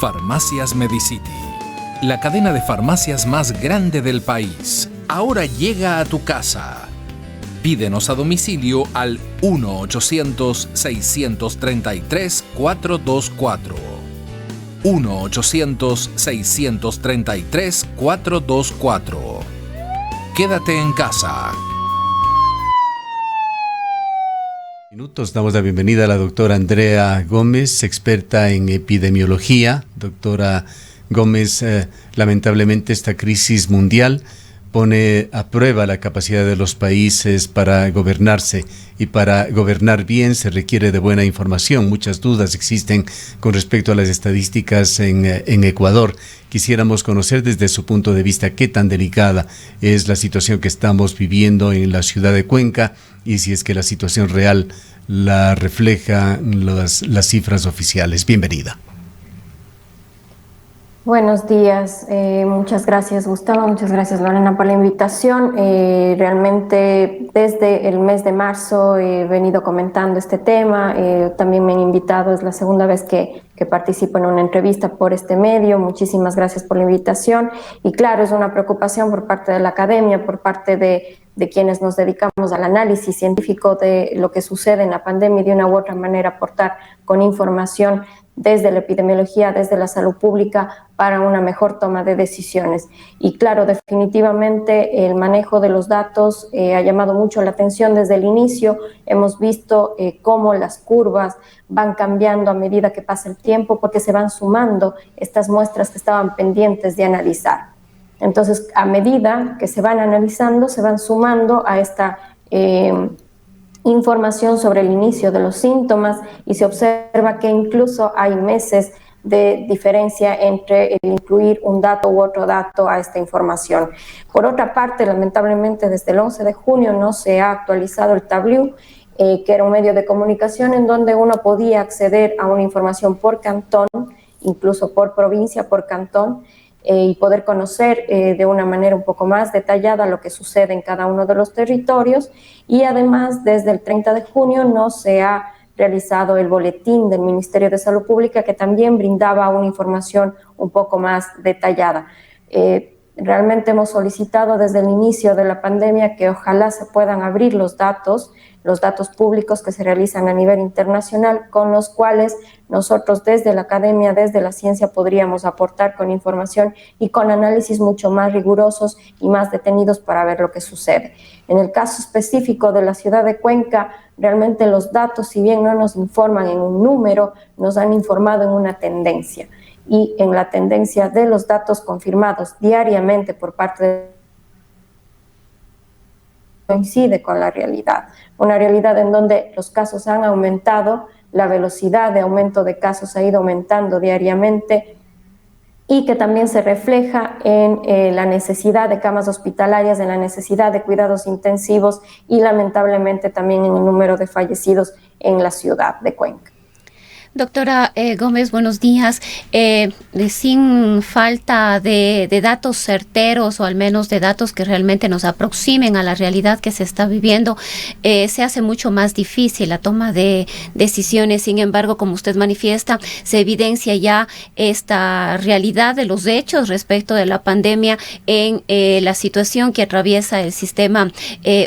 Farmacias Medicity, la cadena de farmacias más grande del país, ahora llega a tu casa. Pídenos a domicilio al 1-800-633-424. 1-800-633-424. Quédate en casa. Damos la bienvenida a la doctora Andrea Gómez, experta en epidemiología. Doctora Gómez, lamentablemente esta crisis mundial pone a prueba la capacidad de los países para gobernarse, y para gobernar bien se requiere de buena información. Muchas dudas existen con respecto a las estadísticas en Ecuador. Quisiéramos conocer desde su punto de vista qué tan delicada es la situación que estamos viviendo en la ciudad de Cuenca y si es que la situación real la refleja las cifras oficiales. Bienvenida. Buenos días, muchas gracias Gustavo, muchas gracias Lorena por la invitación. Realmente desde el mes de marzo he venido comentando este tema, también me han invitado, es la segunda vez que participo en una entrevista por este medio. Muchísimas gracias por la invitación y claro, es una preocupación por parte de la academia, por parte de quienes nos dedicamos al análisis científico de lo que sucede en la pandemia y de una u otra manera aportar con información desde la epidemiología, desde la salud pública, para una mejor toma de decisiones. Y claro, definitivamente el manejo de los datos ha llamado mucho la atención desde el inicio. Hemos visto cómo las curvas van cambiando a medida que pasa el tiempo, porque se van sumando estas muestras que estaban pendientes de analizar. Entonces, a medida que se van analizando, se van sumando a esta información sobre el inicio de los síntomas y se observa que incluso hay meses de diferencia entre el incluir un dato u otro dato a esta información. Por otra parte, lamentablemente desde el 11 de junio no se ha actualizado el Tableau, que era un medio de comunicación en donde uno podía acceder a una información por cantón, incluso por provincia, por cantón, y poder conocer de una manera un poco más detallada lo que sucede en cada uno de los territorios. Y además, desde el 30 de junio no se ha realizado el boletín del Ministerio de Salud Pública, que también brindaba una información un poco más detallada. Realmente hemos solicitado desde el inicio de la pandemia que ojalá se puedan abrir los datos públicos que se realizan a nivel internacional, con los cuales nosotros desde la academia, desde la ciencia, podríamos aportar con información y con análisis mucho más rigurosos y más detenidos para ver lo que sucede. En el caso específico de la ciudad de Cuenca, realmente los datos, si bien no nos informan en un número, nos han informado en una tendencia. Y en la tendencia de los datos confirmados diariamente por parte de coincide con la realidad, una realidad en donde los casos han aumentado, la velocidad de aumento de casos ha ido aumentando diariamente y que también se refleja en la necesidad de camas hospitalarias, en la necesidad de cuidados intensivos y lamentablemente también en el número de fallecidos en la ciudad de Cuenca. Doctora Gómez, buenos días. Sin falta de datos certeros o al menos de datos que realmente nos aproximen a la realidad que se está viviendo, se hace mucho más difícil la toma de decisiones. Sin embargo, como usted manifiesta, se evidencia ya esta realidad de los hechos respecto de la pandemia en la situación que atraviesa el sistema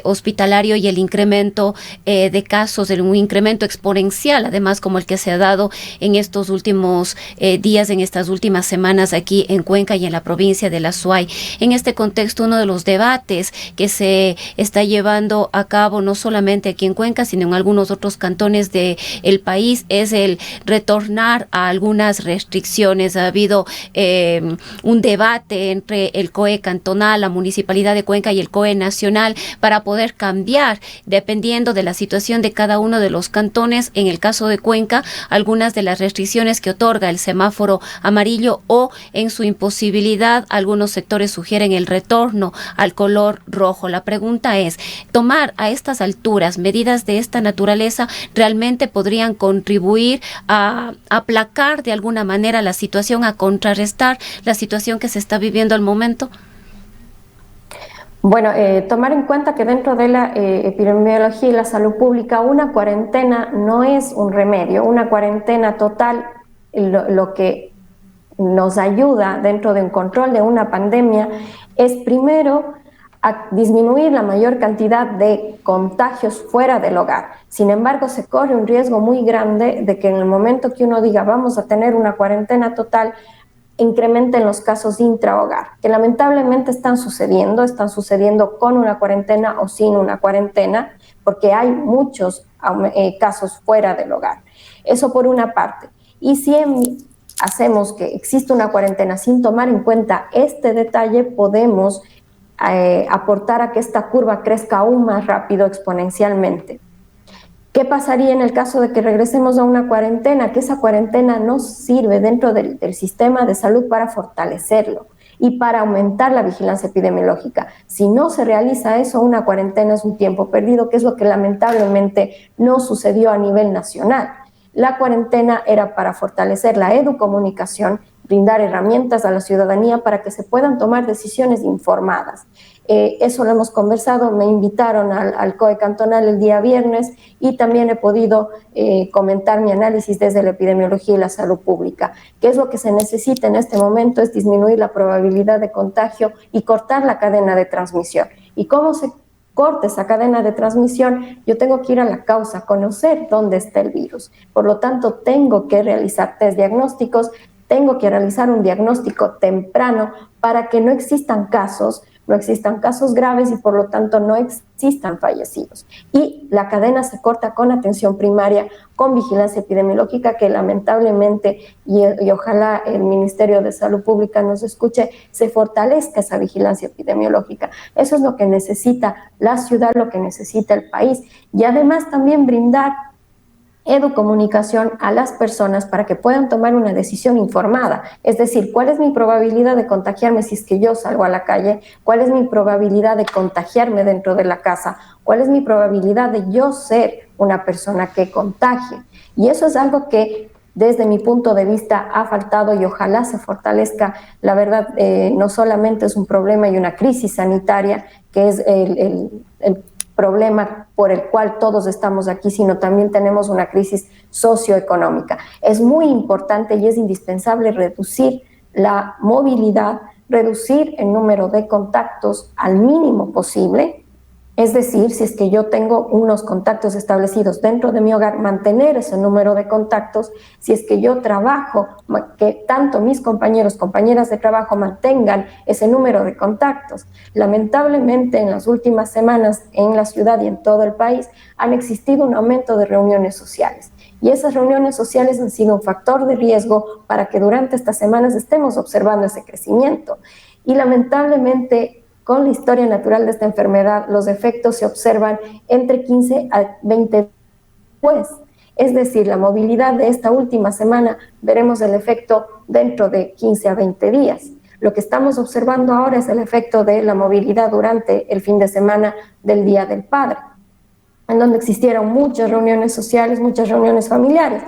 hospitalario y el incremento de casos, un incremento exponencial, además como el que se ha dado en estos últimos días, en estas últimas semanas aquí en Cuenca y en la provincia de La Suay. En este contexto, uno de los debates que se está llevando a cabo no solamente aquí en Cuenca, sino en algunos otros cantones del país, es el retornar a algunas restricciones. Ha habido un debate entre el COE cantonal, la Municipalidad de Cuenca y el COE nacional para poder cambiar, dependiendo de la situación de cada uno de los cantones. En el caso de Cuenca, algunas de las restricciones que otorga el semáforo amarillo, o en su imposibilidad algunos sectores sugieren el retorno al color rojo. La pregunta es, ¿tomar a estas alturas medidas de esta naturaleza realmente podrían contribuir a aplacar de alguna manera la situación, a contrarrestar la situación que se está viviendo al momento? Bueno, tomar en cuenta que dentro de la epidemiología y la salud pública, una cuarentena no es un remedio. Una cuarentena total lo que nos ayuda dentro de un control de una pandemia es primero a disminuir la mayor cantidad de contagios fuera del hogar. Sin embargo, se corre un riesgo muy grande de que en el momento que uno diga vamos a tener una cuarentena total, incrementen los casos intrahogar, que lamentablemente están sucediendo con una cuarentena o sin una cuarentena, porque hay muchos casos fuera del hogar. Eso por una parte. Y si hacemos que exista una cuarentena sin tomar en cuenta este detalle, podemos aportar a que esta curva crezca aún más rápido exponencialmente. ¿Qué pasaría en el caso de que regresemos a una cuarentena? Que esa cuarentena no sirve dentro del sistema de salud para fortalecerlo y para aumentar la vigilancia epidemiológica. Si no se realiza eso, una cuarentena es un tiempo perdido, que es lo que lamentablemente no sucedió a nivel nacional. La cuarentena era para fortalecer la educomunicación, brindar herramientas a la ciudadanía para que se puedan tomar decisiones informadas. Eso lo hemos conversado, me invitaron al COE cantonal el día viernes y también he podido comentar mi análisis desde la epidemiología y la salud pública. ¿Qué es lo que se necesita en este momento? Es disminuir la probabilidad de contagio y cortar la cadena de transmisión. ¿Y cómo se corta esa cadena de transmisión? Yo tengo que ir a la causa, conocer dónde está el virus. Por lo tanto, tengo que realizar test diagnósticos, tengo que realizar un diagnóstico temprano para que no existan casos graves y por lo tanto no existan fallecidos. Y la cadena se corta con atención primaria, con vigilancia epidemiológica, que lamentablemente, y ojalá el Ministerio de Salud Pública nos escuche, se fortalezca esa vigilancia epidemiológica. Eso es lo que necesita la ciudad, lo que necesita el país. Y además también brindar educomunicación a las personas para que puedan tomar una decisión informada. Es decir, ¿cuál es mi probabilidad de contagiarme si es que yo salgo a la calle? ¿Cuál es mi probabilidad de contagiarme dentro de la casa? ¿Cuál es mi probabilidad de yo ser una persona que contagie? Y eso es algo que desde mi punto de vista ha faltado y ojalá se fortalezca. La verdad, no solamente es un problema y una crisis sanitaria, que es el problema por el cual todos estamos aquí, sino también tenemos una crisis socioeconómica. Es muy importante y es indispensable reducir la movilidad, reducir el número de contactos al mínimo posible. Es decir, si es que yo tengo unos contactos establecidos dentro de mi hogar, mantener ese número de contactos. Si es que yo trabajo, que tanto mis compañeras de trabajo mantengan ese número de contactos. Lamentablemente, en las últimas semanas en la ciudad y en todo el país han existido un aumento de reuniones sociales. Y esas reuniones sociales han sido un factor de riesgo para que durante estas semanas estemos observando ese crecimiento. Y lamentablemente, con la historia natural de esta enfermedad, los efectos se observan entre 15 a 20 días después. Es decir, la movilidad de esta última semana, veremos el efecto dentro de 15 a 20 días. Lo que estamos observando ahora es el efecto de la movilidad durante el fin de semana del Día del Padre, en donde existieron muchas reuniones sociales, muchas reuniones familiares.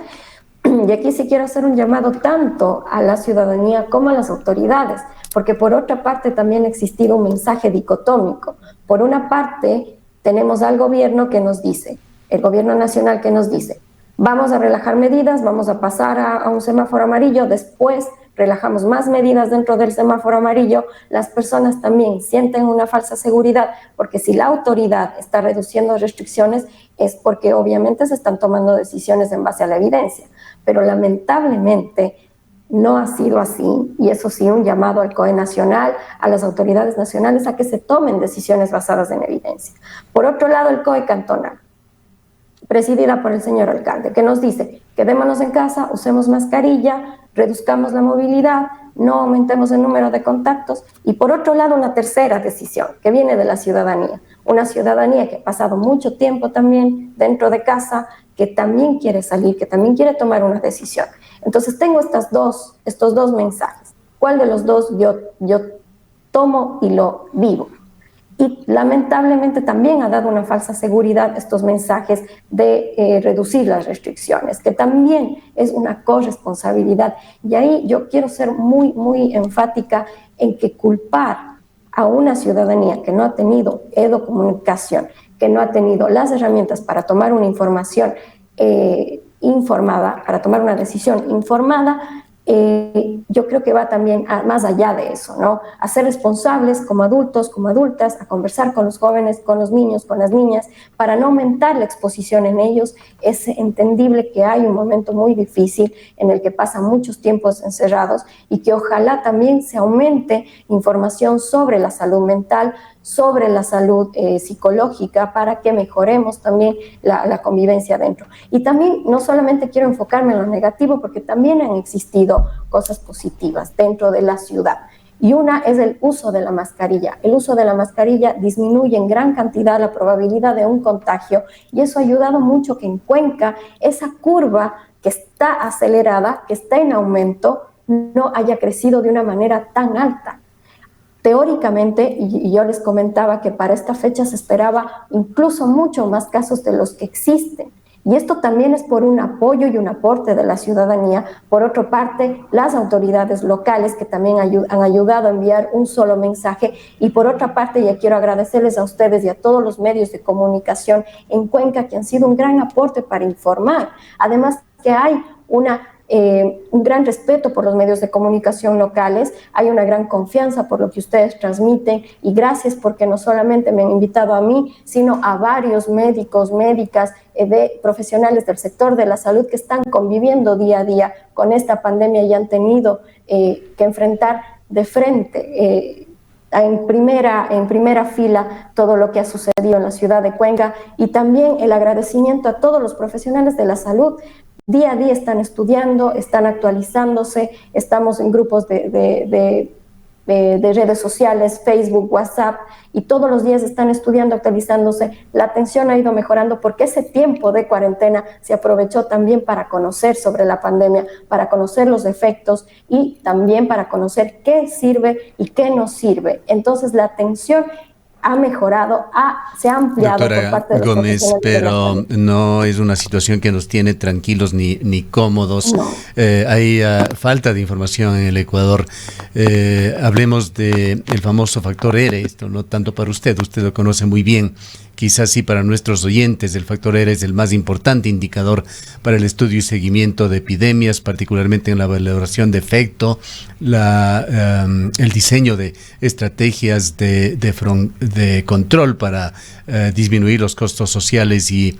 Y aquí sí quiero hacer un llamado tanto a la ciudadanía como a las autoridades, porque por otra parte también ha existido un mensaje dicotómico. Por una parte tenemos al gobierno que nos dice, el gobierno nacional que nos dice, vamos a relajar medidas, vamos a pasar a un semáforo amarillo, después relajamos más medidas dentro del semáforo amarillo. Las personas también sienten una falsa seguridad, porque si la autoridad está reduciendo restricciones es porque obviamente se están tomando decisiones en base a la evidencia, pero lamentablemente no ha sido así, y eso sí, un llamado al COE nacional, a las autoridades nacionales, a que se tomen decisiones basadas en evidencia. Por otro lado, el COE cantonal, presidida por el señor alcalde, que nos dice, quedémonos en casa, usemos mascarilla, reduzcamos la movilidad, no aumentemos el número de contactos. Y por otro lado, una tercera decisión que viene de la ciudadanía, una ciudadanía que ha pasado mucho tiempo también dentro de casa, que también quiere salir, que también quiere tomar una decisión. Entonces tengo estos dos mensajes. ¿Cuál de los dos yo tomo y lo vivo? Y lamentablemente también ha dado una falsa seguridad estos mensajes de reducir las restricciones, que también es una corresponsabilidad. Y ahí yo quiero ser muy, muy enfática en que culpar a una ciudadanía que no ha tenido educomunicación, que no ha tenido las herramientas para tomar una información informada, para tomar una decisión informada, yo creo que va también más allá de eso, ¿no? A ser responsables como adultos, como adultas, a conversar con los jóvenes, con los niños, con las niñas, para no aumentar la exposición en ellos. Es entendible que hay un momento muy difícil en el que pasan muchos tiempos encerrados y que ojalá también se aumente información sobre la salud mental, sobre la salud psicológica, para que mejoremos también la convivencia dentro. Y también no solamente quiero enfocarme en lo negativo, porque también han existido cosas positivas dentro de la ciudad. Y una es el uso de la mascarilla. El uso de la mascarilla disminuye en gran cantidad la probabilidad de un contagio, y eso ha ayudado mucho que en Cuenca esa curva que está acelerada, que está en aumento, no haya crecido de una manera tan alta. Teóricamente, y yo les comentaba que para esta fecha se esperaba incluso mucho más casos de los que existen. Y esto también es por un apoyo y un aporte de la ciudadanía. Por otra parte, las autoridades locales, que también han ayudado a enviar un solo mensaje. Y por otra parte, ya quiero agradecerles a ustedes y a todos los medios de comunicación en Cuenca, que han sido un gran aporte para informar. Además que hay un gran respeto por los medios de comunicación locales, hay una gran confianza por lo que ustedes transmiten, y gracias porque no solamente me han invitado a mí, sino a varios médicos, médicas, de profesionales del sector de la salud que están conviviendo día a día con esta pandemia y han tenido que enfrentar de frente en primera fila todo lo que ha sucedido en la ciudad de Cuenca. Y también el agradecimiento a todos los profesionales de la salud. Día a día están estudiando, están actualizándose, estamos en grupos de redes sociales, Facebook, WhatsApp, y todos los días están estudiando, actualizándose. La atención ha ido mejorando porque ese tiempo de cuarentena se aprovechó también para conocer sobre la pandemia, para conocer los efectos y también para conocer qué sirve y qué no sirve. Entonces la atención ha mejorado, se ha ampliado. Doctora por parte de los Gómez, pero no es una situación que nos tiene tranquilos ni cómodos. No. Hay falta de información en el Ecuador. Hablemos del famoso factor R, esto no tanto para usted lo conoce muy bien. Quizás sí para nuestros oyentes. El factor R es el más importante indicador para el estudio y seguimiento de epidemias, particularmente en la valoración de efecto, el diseño de estrategias de control para disminuir los costos sociales y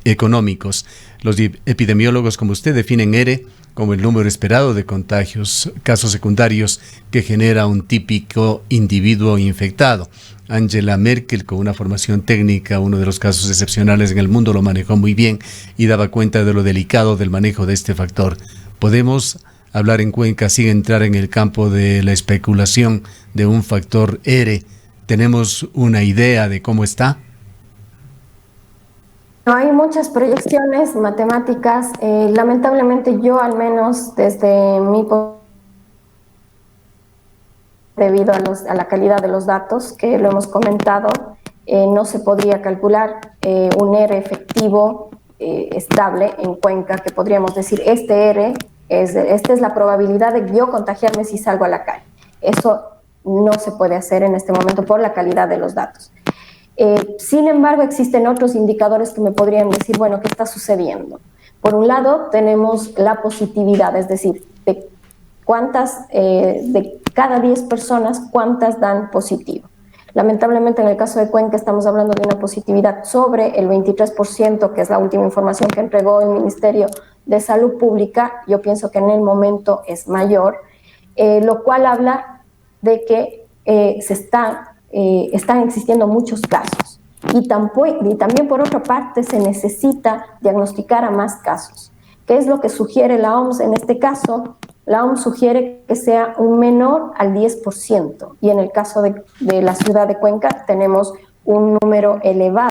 económicos. Los epidemiólogos, como usted, definen R como el número esperado de contagios, casos secundarios que genera un típico individuo infectado. Angela Merkel, con una formación técnica, uno de los casos excepcionales en el mundo, lo manejó muy bien y daba cuenta de lo delicado del manejo de este factor. ¿Podemos hablar en Cuenca sin entrar en el campo de la especulación de un factor R? ¿Tenemos una idea de cómo está? Hay muchas proyecciones matemáticas. Lamentablemente yo, al menos desde mi debido a la calidad de los datos, que lo hemos comentado, no se podría calcular un R efectivo estable en Cuenca, que podríamos decir, esta es la probabilidad de yo contagiarme si salgo a la calle. Eso no se puede hacer en este momento por la calidad de los datos. Sin embargo, existen otros indicadores que me podrían decir, bueno, ¿qué está sucediendo? Por un lado, tenemos la positividad, es decir, de cada 10 personas, ¿cuántas dan positivo? Lamentablemente, en el caso de Cuenca, estamos hablando de una positividad sobre el 23%, que es la última información que entregó el Ministerio de Salud Pública. Yo pienso que en el momento es mayor, lo cual habla de que están existiendo muchos casos. Y también, por otra parte, se necesita diagnosticar a más casos. ¿Qué es lo que sugiere la OMS en este caso? La OMS sugiere que sea un menor al 10%, y en el caso de la ciudad de Cuenca tenemos un número elevado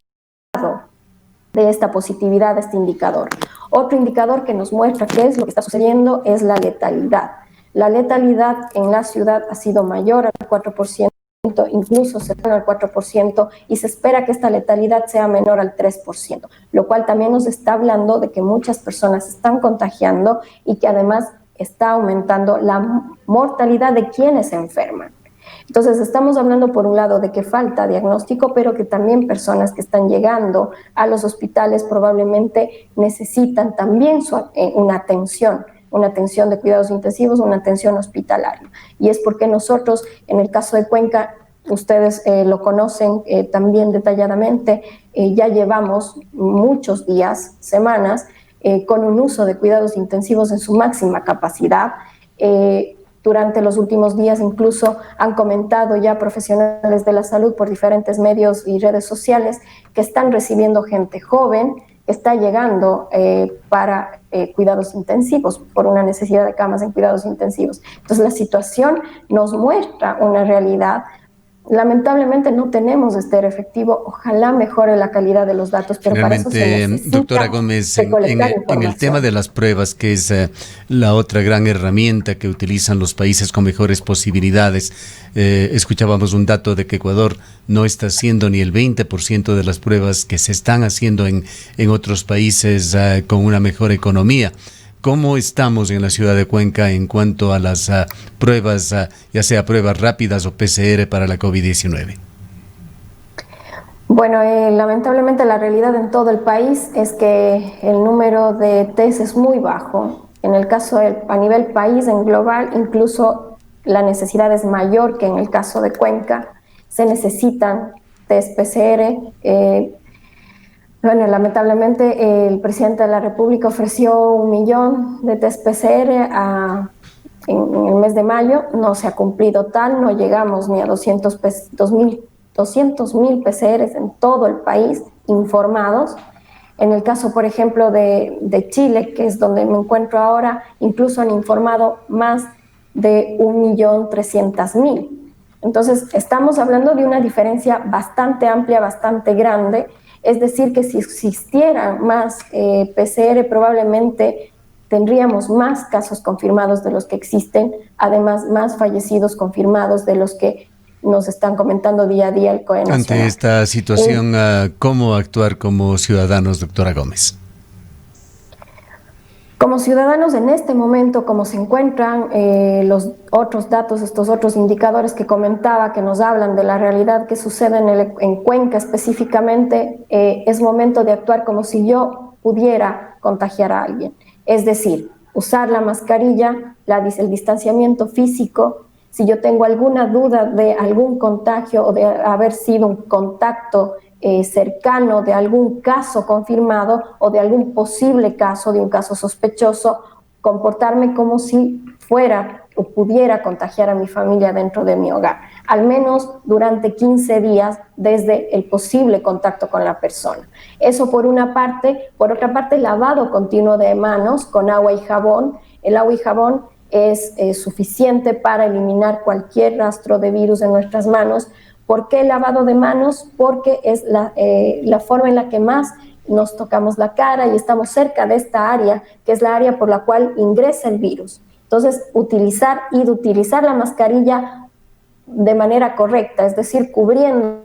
de esta positividad, de este indicador. Otro indicador que nos muestra qué es lo que está sucediendo es la letalidad. La letalidad en la ciudad ha sido mayor al 4%, incluso cercano al 4%, y se espera que esta letalidad sea menor al 3%, lo cual también nos está hablando de que muchas personas se están contagiando y que además está aumentando la mortalidad de quienes se enferman. Entonces estamos hablando por un lado de que falta diagnóstico, pero que también personas que están llegando a los hospitales probablemente necesitan también una una atención de cuidados intensivos, una atención hospitalaria. Y es porque nosotros, en el caso de Cuenca, ustedes lo conocen también detalladamente, ya llevamos muchos días, semanas, con un uso de cuidados intensivos en su máxima capacidad. Durante los últimos días incluso han comentado ya profesionales de la salud por diferentes medios y redes sociales que están recibiendo gente joven que está llegando para cuidados intensivos por una necesidad de camas en cuidados intensivos. Entonces la situación nos muestra una realidad. Lamentablemente no tenemos este efectivo, ojalá mejore la calidad de los datos, pero para eso se necesita doctora Gómez, recolectar en el tema de las pruebas, que es la otra gran herramienta que utilizan los países con mejores posibilidades, escuchábamos un dato de que Ecuador no está haciendo ni el 20% de las pruebas que se están haciendo en otros países con una mejor economía. ¿Cómo estamos en la ciudad de Cuenca en cuanto a las pruebas, ya sea pruebas rápidas o PCR para la COVID-19? Bueno, lamentablemente la realidad en todo el país es que el número de test es muy bajo. En el caso a nivel país, en global, incluso la necesidad es mayor que en el caso de Cuenca. Se necesitan test PCR. Bueno, lamentablemente el presidente de la República ofreció 1 millón de test PCR en el mes de mayo, no se ha cumplido tal, no llegamos ni a 200.000 PCRs en todo el país informados. En el caso, por ejemplo, de Chile, que es donde me encuentro ahora, incluso han informado más de 1.300.000. Entonces, estamos hablando de una diferencia bastante amplia, bastante grande. Es decir, que si existieran más PCR, probablemente tendríamos más casos confirmados de los que existen, además más fallecidos confirmados de los que nos están comentando día a día el COE Nacional. Ante esta situación, ¿cómo actuar como ciudadanos, doctora Gómez? Como ciudadanos en este momento, como se encuentran los otros datos, estos otros indicadores que comentaba, que nos hablan de la realidad que sucede en Cuenca específicamente, es momento de actuar como si yo pudiera contagiar a alguien. Es decir, usar la mascarilla, el distanciamiento físico. Si yo tengo alguna duda de algún contagio o de haber sido un contacto cercano de algún caso confirmado o de algún posible caso, de un caso sospechoso, comportarme como si fuera o pudiera contagiar a mi familia dentro de mi hogar, al menos durante 15 días desde el posible contacto con la persona. Eso por una parte. Por otra parte, lavado continuo de manos con agua y jabón. El agua y jabón es suficiente para eliminar cualquier rastro de virus en nuestras manos. ¿Por qué el lavado de manos? Porque es la forma en la que más nos tocamos la cara y estamos cerca de esta área, que es la área por la cual ingresa el virus. Entonces, utilizar la mascarilla de manera correcta, es decir, cubriendo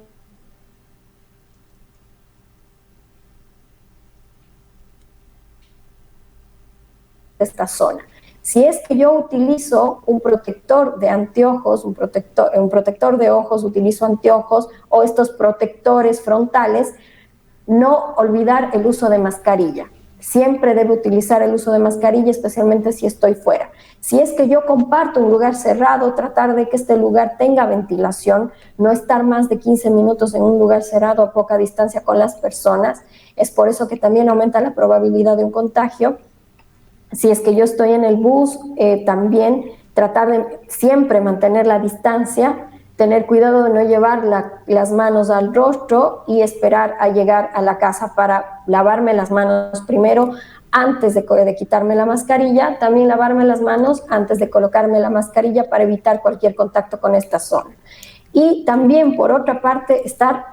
esta zona. Si es que yo utilizo un protector de anteojos, un protector de ojos, utilizo anteojos o estos protectores frontales, no olvidar el uso de mascarilla. Siempre debo utilizar el uso de mascarilla, especialmente si estoy fuera. Si es que yo comparto un lugar cerrado, tratar de que este lugar tenga ventilación, no estar más de 15 minutos en un lugar cerrado a poca distancia con las personas. Es por eso que también aumenta la probabilidad de un contagio. Si es que yo estoy en el bus, también tratar de siempre mantener la distancia, tener cuidado de no llevar las manos al rostro y esperar a llegar a la casa para lavarme las manos primero antes de quitarme la mascarilla, también lavarme las manos antes de colocarme la mascarilla para evitar cualquier contacto con esta zona. Y también, por otra parte, estar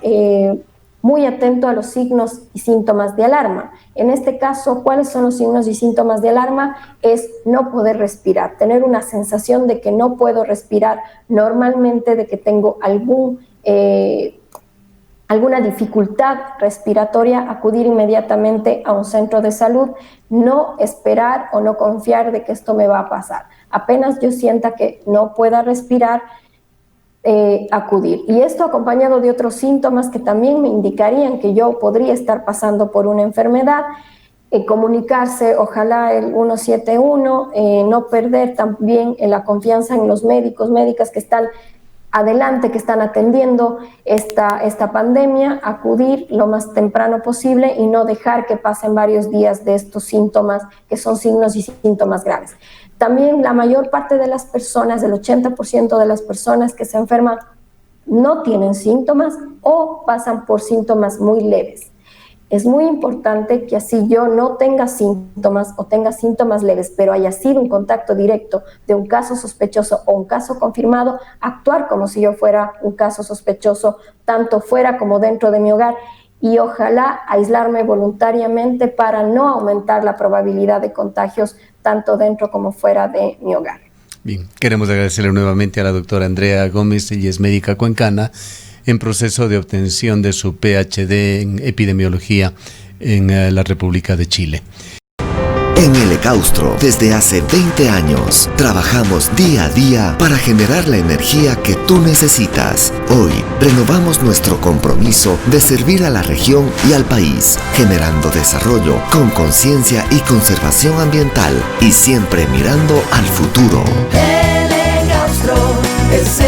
muy atento a los signos y síntomas de alarma. En este caso, ¿cuáles son los signos y síntomas de alarma? Es no poder respirar, tener una sensación de que no puedo respirar normalmente, de que tengo alguna dificultad respiratoria, acudir inmediatamente a un centro de salud, no esperar o no confiar de que esto me va a pasar. Apenas yo sienta que no pueda respirar, acudir. Y esto acompañado de otros síntomas que también me indicarían que yo podría estar pasando por una enfermedad, comunicarse, ojalá el 171, no perder también la confianza en los médicos, médicas que están adelante, que están atendiendo esta pandemia, acudir lo más temprano posible y no dejar que pasen varios días de estos síntomas, que son signos y síntomas graves. También la mayor parte de las personas, el 80% de las personas que se enferman, no tienen síntomas o pasan por síntomas muy leves. Es muy importante que así yo no tenga síntomas o tenga síntomas leves, pero haya sido un contacto directo de un caso sospechoso o un caso confirmado, actuar como si yo fuera un caso sospechoso, tanto fuera como dentro de mi hogar, y ojalá aislarme voluntariamente para no aumentar la probabilidad de contagios tanto dentro como fuera de mi hogar. Bien, queremos agradecerle nuevamente a la doctora Andrea Gómez, ella es médica cuencana, en proceso de obtención de su PhD en epidemiología en la República de Chile. En el Ecaustro, desde hace 20 años, trabajamos día a día para generar la energía que tú necesitas. Hoy, renovamos nuestro compromiso de servir a la región y al país, generando desarrollo con conciencia y conservación ambiental y siempre mirando al futuro. El Ecaustro es